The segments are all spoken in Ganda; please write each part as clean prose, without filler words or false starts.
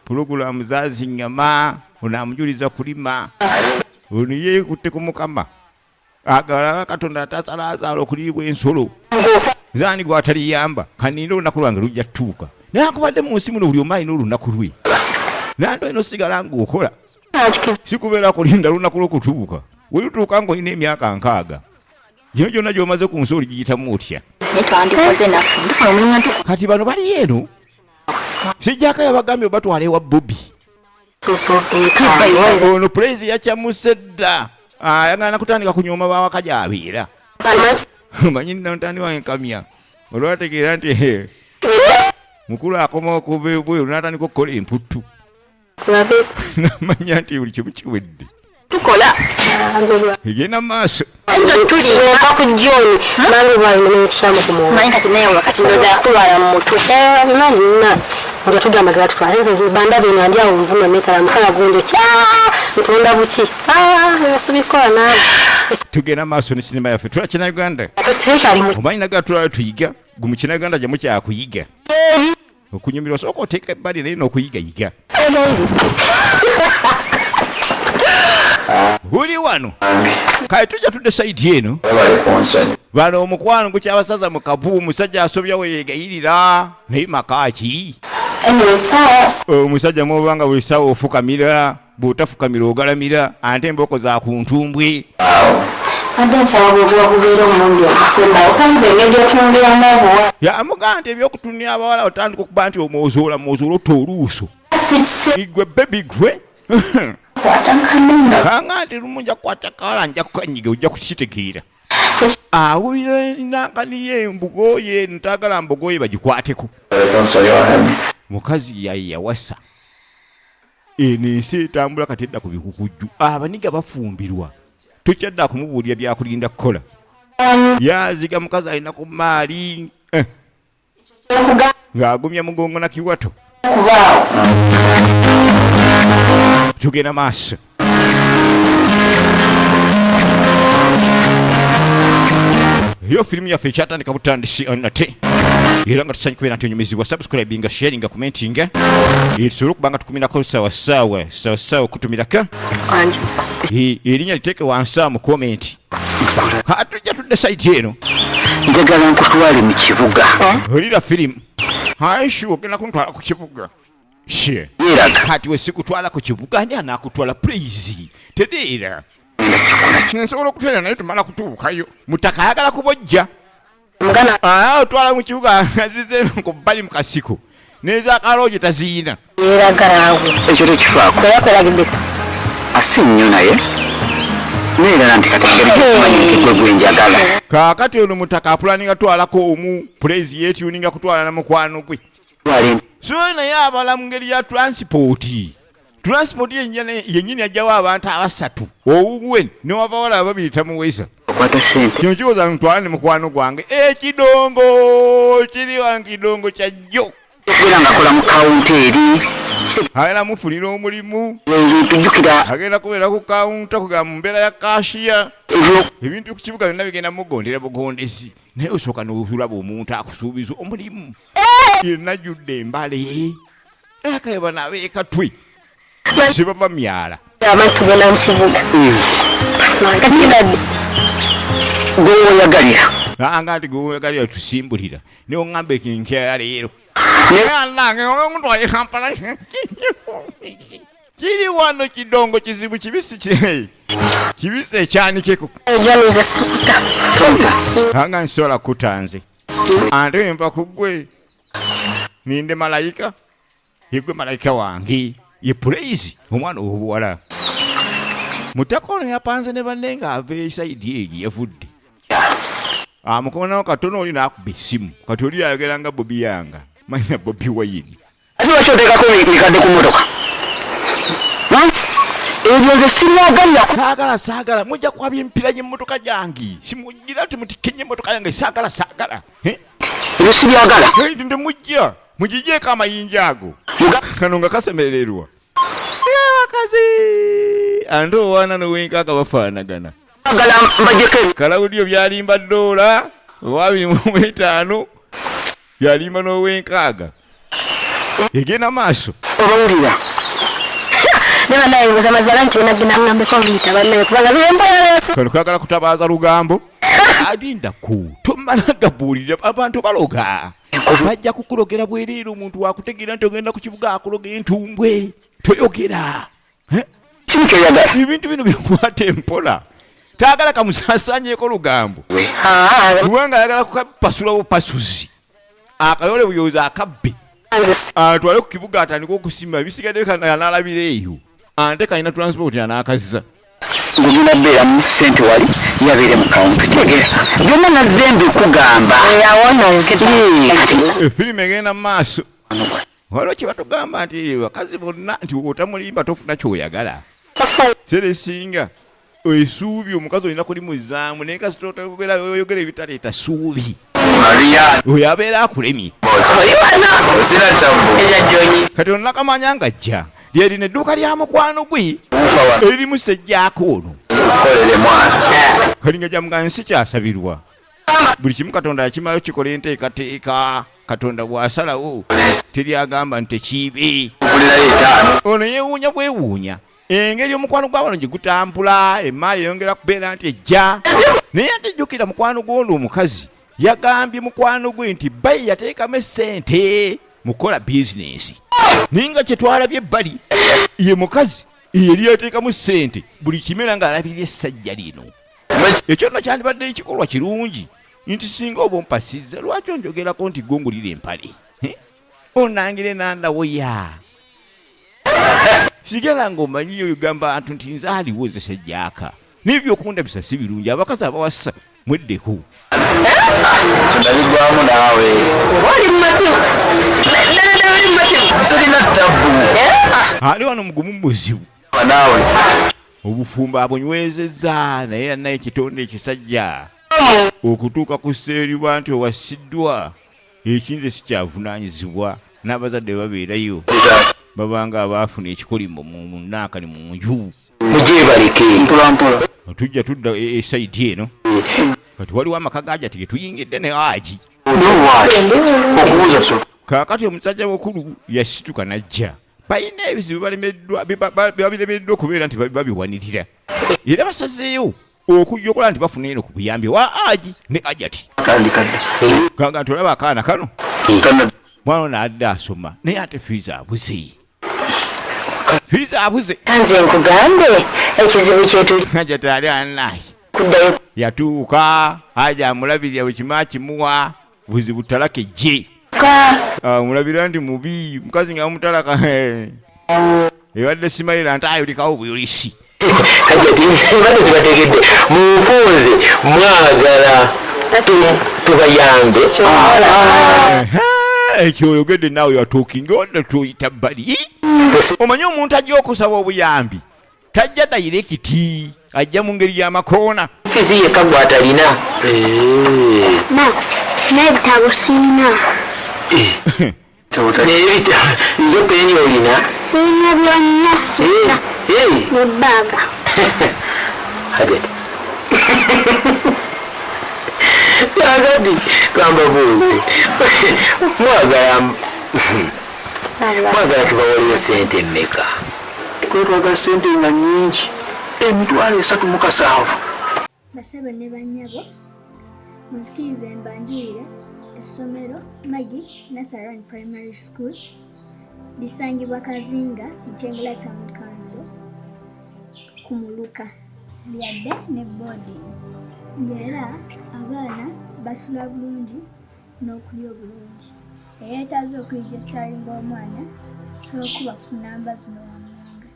Pulogulamu zazinyama onamujuliza kulima ono yekutte ku Mukama agala Katonda atasalaazala okulibwa ensolo zani gwataliyamba kaninde olunaku lwange lujja tuuka naye akubadde mu nsi muno buli omu alina olunaku lwe nando eno sigala ng'okola sikubeera kulinda lunaku lw'okutuuka welutuuka ng'olina emyaka 6 gino gyonna gy'omaze ku nsi oligiyitamu otya kati bano bali eno sijjaka yabagambye obatwala ewa Bobby ono Praise yakyamuse dda ayagala kutandika kunyooma bawaka gy'abeera manyi ntani wange Kamya olwategeera nti mukulu akoma okuva ebweru n'atandika okukola emputtu namanya nti buli kimu kiwedde tukola egenda maaso tuli bakujjoni bangu bali n'ekyamu ku muntu manyi kati naye wakati ndoza kulwala mu mutwe nina nga tugamba gatufaalenze banda bino ndi awo nvuma mekala musala gundo kya ntunda buki yasubikola nawe tugenda maaso ne sinema yaffe tulakina Uganda omanyi nagatulala tuyiga gumukina Uganda jamu kyakuyiga okunyumirwa sooka oteeka ebbali naye n'okuyigayiga Huli wano kale tujja tudde saidi eno bano omukwano gukyabasaza mu kabu musajja asobya weyegayirira naye makaki omusajja mubanga buli ssaawa ofukamira bw'otafukamira ogalamira ate emboko za ku ntumbwe yamugamba nti ebyokutunira abawala otandika okuba nti omwozoola otoluuso igwe bebi gwe kanga nti lumu nja kukwata kawala nja kukanyiga ojja kukitegeera awulira nankaniye embugoye ntagala mbugoye bagikwateko mukazi yawasa eno ensi etambula kati edda ku bikukujju abaniga bafumbirwa tokyadda kumubuulira byakulinda kukola yaziga mukazi alina ku maali ng'agumya mugongo na kiwato tugenda maaso yo filimu yaffe ekyatandika butandisi nate era nga tusanyi kubeera nti onyumizibwa subscribinga sharinga commentinga tusobole okubanga tukumirako sawasawa okutumirako erinnya liteeke wansi mu komenti tujja tudde saiti eno njagala nkutwale mu kibuga olira filimu aishu ogenda kuntwala ku kibuga kati we sikutwala ku kibuga ani anakutwala Praise tedeera nsobola okutwala naye tumala kutuukayo mutaka ayagala kubojja otwala mu kibuga azize eno ku bbali mu kasiko nezakaloje taziina ekyo tekifaako ase nnyo naye neerala nti katengeregekimanyi nti gwe gwenjagala kaakati ono mutaka apulaninga twalako omu Praise yeetuninga kutwala na mukwano gwe so naye abala mu ngeri ya transport yennyini ajjawo abantu 3 owuwe newabawala ababiri tamuweza okwata sente kino kiwoza ntwala ne mukwano gwange ekidongo kiri wankidongo kyajjo okubeera ngaakola mu kawunta eri agenda mufunira omulimu tujjukira agenda kubeera ku kawunta kugamba mu mbeera ya kashiya ebintu ku kibuga byonna bigenda mugondera bugondesi naye osooka n'otulaba omuntu akusuubiza omulimu yenajjudde embale akayeba nabeekatwe sibava myala abantu genda mu kibuga gwewoyagalira anga nti gwewoyagalira tusimbulira naye oŋŋamba ekinkyala leero nange omutwale Kampala kiri wano kidongo kizibu kibisi ekyanikeko anga nsobola kutanze ate empa ku gwe ninde malayika yegwe malayika wange ye Praise omwana obuwala mutakono yapanze ne banne nga ava esaidi egi yavudde mukonawo katono oli naakuba essimu kati oli ayogera nga Bobby yanga manya Bobby Wine ate lwaki oteekako mikadde ku motoka ebyo nze siryagalira saagala mujja kwabya empira gy'emmotoka gyange simugira ti mutikenye emmotoka yange saagala ebyo sibyagala temujja mugijjeeko amayinja ago kano nga kasemererwa abakazi ante owaana nowenkaaga bafaanagana Kalawudiyo byalimba $225 byalimba n'owenkaaga egenda maaso Obawulira. Neba naye muzamazi balanti benagenda ngambe ko vita banaye kubanga bempoyese. kano kwagala kutabaaza lugambo adinda ku tomalagabuulira abantu baloga bajja kukulogera bwereero omuntu wakutegeera nti ogenda ku kibuga akuloga entumbwe toyogera Kiki kyoyagala? ebintu bino byekwata empola taagala kamusaasaanyeko lugambo kubanga ayagala kukapasulawo pasuzi akayole buyooza akabbe atwale ku kibuga atandika okusima ebisigadde kanaalabira eyo ante kalina transport anaakaza Ngulina bbeera mu ssente wali yabeere mu kawunti tegera byonna nazembe kugamba efirimu egenda mu maaso waliwo kye batugamba nti bakazi bonna nti otamulimba tofuna kyoyagala seresinga esuubi omukazi olina kulimuzaamu naye kasi toyogera ebitaleeta suubi oyo abeera akulemye kati onakamanya nga jja lyerina edduuka lya mukwano gwe eririmu sejjaako ono kalinga jamugani si kyasabirwa buli kimu katonda yakimalayo kikola enteekateeka katonda bw'asalawo teryagamba nti tekiibe ono yeewuunya bwewuunya engeri omukwano gw'abano gye gutambula emaali eyongera kubeera nti ejja naye atejjukira mukwano gw'ono omukazi yagambye mukwano gwe nti bayi yateekamu essente mu kukola bizinensi naye nga kyetwalabye ebbali ye mukazi yeri yateekamu ssente buli kimera ng'alabirira essajja lino ekyo nno kyandibadde ekikolwa kirungi nti singa oba ompasizza lwaki onjogerako nti gongulira empale onangire nandawoya sigala ng'omanyi oyogamba bantu nti nze aliwo ze sejjaaka n'ebyokundabisa si birungi abakazi abawasa mweddeko tunabigwamu naawe wali mumativu sirina tabu ali wano mugumu muzibu naawe obufumbo abunywezezza naye era naye ekitonde ekisajja okutuuka ku sseeribwa nti owasiddwa ekinze sikyavunaanyizibwa n'abazadde babeerayo babanga abaafuna ekikolimo mu naakani mu nju mujebaleke mpolampola tujja tudda esaidi eno kati waliwo amaka gaja tegetuyingidde ne aji okubuuza so kaakati omusajja mukulu yasituka najja balina ebizibu babiremeddwa okubeera nti babiwanirira era basazeeyo okujja okola nti bafuna eno ku buyambi wa aji ne ajati kanga nti olaba akaana kano mwana ono adde asoma naye ate fiiza abuze Kanze nkugambe ekizibu kyetuli ajati ali anayi kuddayo yatuuka aja amulabirira bwekima kimuwa buzibu talaka ejje mulabira nti mubi mukazi nga mutalaka ebadde simalira nti ayolikawo buyolisi ajati mbadde zibategedde munkunze mwagala tubayambe ekyo oyogedde naawe watuukinga odde tuyita bbali omanyi omuntu ajja okusaba obuyambi tajja dayirekiti ajja mu ngeri y'amakoona fisi yekka gwatalina n'ebitabo siina izo peni olina siina byonna siina nebbaaga hajati agati gamba buuzi mwagala tubawaliyo sente mmeka kwetwaga sente nga nyingi emitwalo 37 basaba ne bannyabo munzikirize mbanjulire essomero Magi Nasarani Primary School lisangibwa Kazinga Nkyengera Town Council ku Muluka lyadde ne boarding ng'era abaana basula bulungi n'okulya obulungi eyeetaaze okuregisitaringa omwana sobola okubafu namba zino wammanga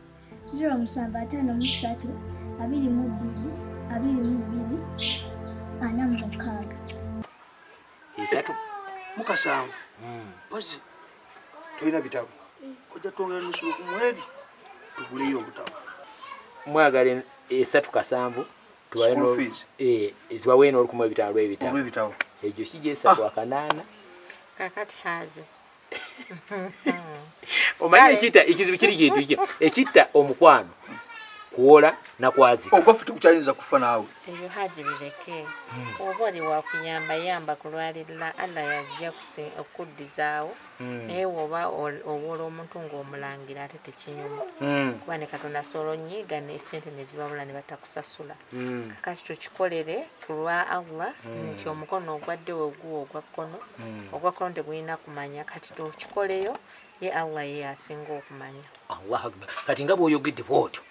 0753 22 42 esatu mukasanvu pozi tolina bitabo ojja twongera nusulu ku mwezi tuguleyo obutabo mwagala 3 tubawe n'olukumu ebitabo ekyo kijja 3 kakati haje omanyi ekitta ekizibu kiri kintu ekitta omukwano kuwola nakwazika ogwaffe tukukyayinza kufa naawe ebyo haji bireke oba oli wakuyambayamba kulwalirira Allah yajja okuddizaawo naye woba owola omuntu ng'omulangira ate tekinyuma kuba ne Katonda asobola onyiiga n'essente ne zibabula ne batakusasula kati tukikolere ku lwa Allah nti omukono ogwadde weguwa ogwa kkono tegulina kumanya kati tukikoleyo ye Allah ye asinga okumanya. Allah akbar. Kati nga bw'oyogedde bw'otyo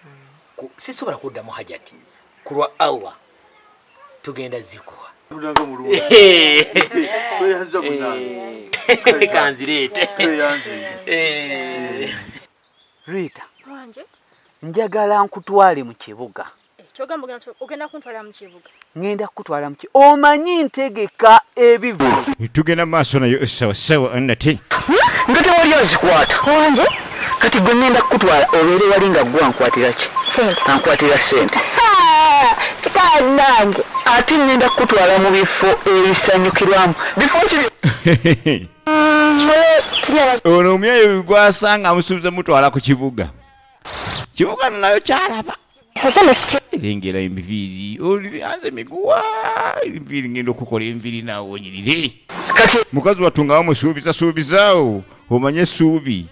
sisobola kuddamu hajati ku lwa Allah tugenda zikuwa Udanga mulungi. Kweyanza munange. Kanzireete. Rita. Wanje. Njagala nkutwale mu kibuga. Kyogamba ogenda kuntwala mu kibuga. Ngenda kutwala mu kibuga. Omanyi ntegeka ebivu. Tugenda maaso nayo sawa annate. Ngate wali azikwata. Wanje. Kati gwe ngenda kutwala obeere wali nga gwa nkwatira ki? Sente. Ankwatira sente. Tikanange. Ate ngenda kutwala mu bifo ebisanyukirwamu. Bifo ki? Ono omyayo gwasanga amusuubiza mutwala ku kibuga. Kibuga nayo kyalaba. Lengera enviiri olianze miguwa enviiri ngenda okukola enviiri naawe onyirire. Kati mukazi watungawo musuubizaawo omanye essuubi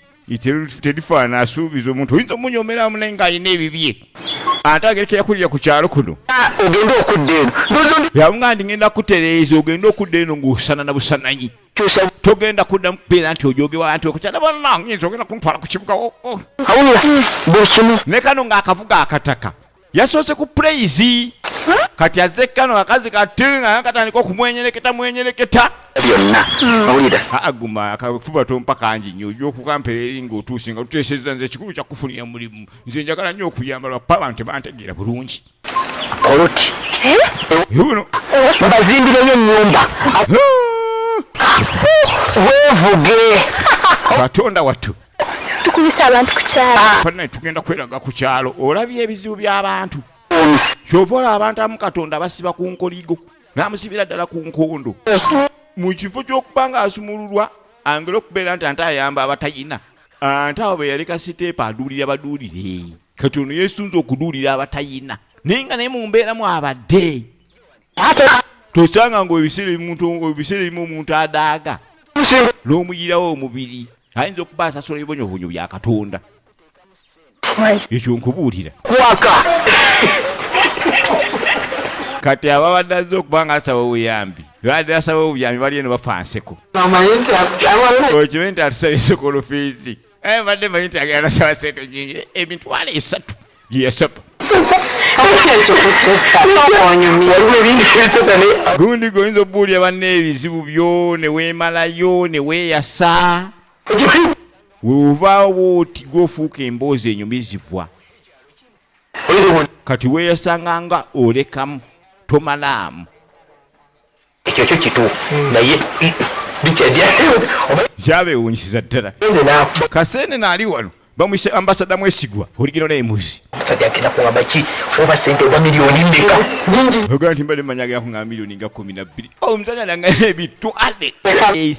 terifaana asuubiza omuntu oyinza omunyomeramu naye ng'alina ebibye ate agerekera kulira ku kyalo kuno ogenda okudda eno yabunga ndi ngenda kutereeza ogenda okudda eno ng'osana na busananyi togenda kuddamu kubeera nti ojogebwa nti okukyala bonna nyinza ogenda kuntwala ku kibuga awulira buli kimu ne kano ng'akavuga akataka yasoose ku praise kati azze kano akazi katinga katandika okumwenyereketa byonna awulira aguma akafuba tompa kangi nnyo oj'okukampera eri ng'otuuse nga tuteesezza nze ekikulu kyakufunira mulimu nze njagala nnyo okuyamba lwappa abantu tebantegeera bulungi oluti uno mbazimbireyo ennyumba weevuge katonda wattu tukubisa abantu ku kyalo fana tugenda kweraga ku kyalo olabye ebizibu by'abantu kyova olaba abantu amu Katonda basiba ku nkoligo n'amusibira ddala ku nkondo mu kifo ky'okuba ng'asumululwa angera okubeera nti ante ayamba abatayina ante abo be yaleka siteepa aduulira baduulire kati ono yeesunze okuduulira abatayina naye nga naye mu mbeeramu abadde tosanga ng'ebiseera ebimu omuntu adaaga n'omuyirawo omubiri ayinza okuba asasula ebibonyobonyo bya Katonda ekyo nkubuulira kwaka kati ababadde azze okuba nga asaba obuyambi badde asaba obuyambi bali eno bafa nseko okimanyi nti atusabye sekolo fiizi badde manyi nti agenda nasaba sente nyingi emitwalo 3 gye yasaba gundi goyinza obuulira banne ebizibu byo ne weemalayo ne weeyasa weovaawo oti gwofuuka emboozi enyumizibwa kati weeyasanga nga olekamu tomalaamu ekyo kyo kituufu naye kyabeewunyisiza ddala Kasene naali wano bamuyise ambasada Mwesigwa oligino n'embuzi agenda kuŋŋamba ki oba sente oba miliyoni mmeka nyingi ogaa nti mbadde manya agenda kuŋŋamba miliyoni nga 12 omusajja nanga ebitwale 3